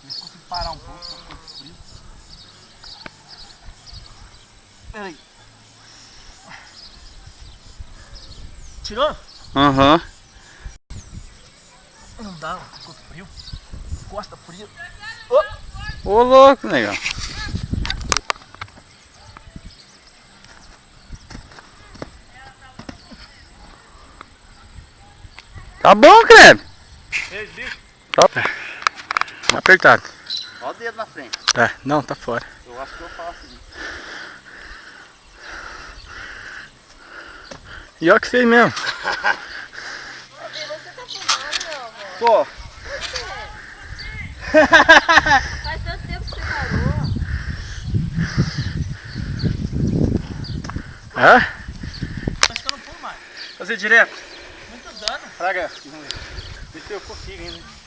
Ver se consigo parar um pouco, tá ficando frio. Peraí. Tirou? Aham. Não dá, ficou frio. Costa fria. Ô louco, negão. Tá bom, credo. Ei, bicho. Tá apertado. Olha o dedo na frente. Tá, não, tá fora. Eu acho que eu faço isso. E olha que fez mesmo. Você tá fumando, meu amor? Pô. Faz tanto tempo que você parou. Hã? Acho que eu não pulo mais. Fazer direto. Muito dano. Traga. Vê se eu consigo ainda.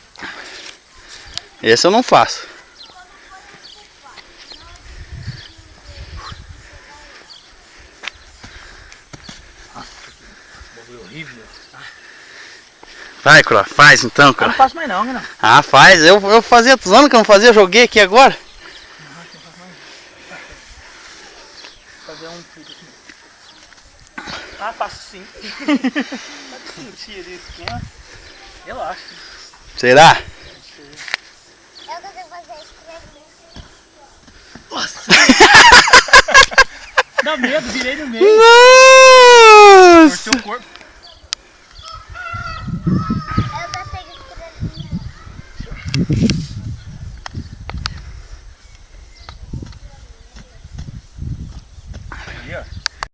Esse eu não faço. Bagulho horrível. Vai, Cro, faz então, Eu Cro. não faço mais não, né? Ah, faz. Eu fazia, tô anos que eu não fazia, joguei aqui agora. Fazer um filtro aqui. Ah, faço sim. Pode sentir ali esse esquema. Relaxa. Será? Eu consigo fazer escrever. Nossa! Dá medo, virei no meio. Nossa! Torceu o corpo.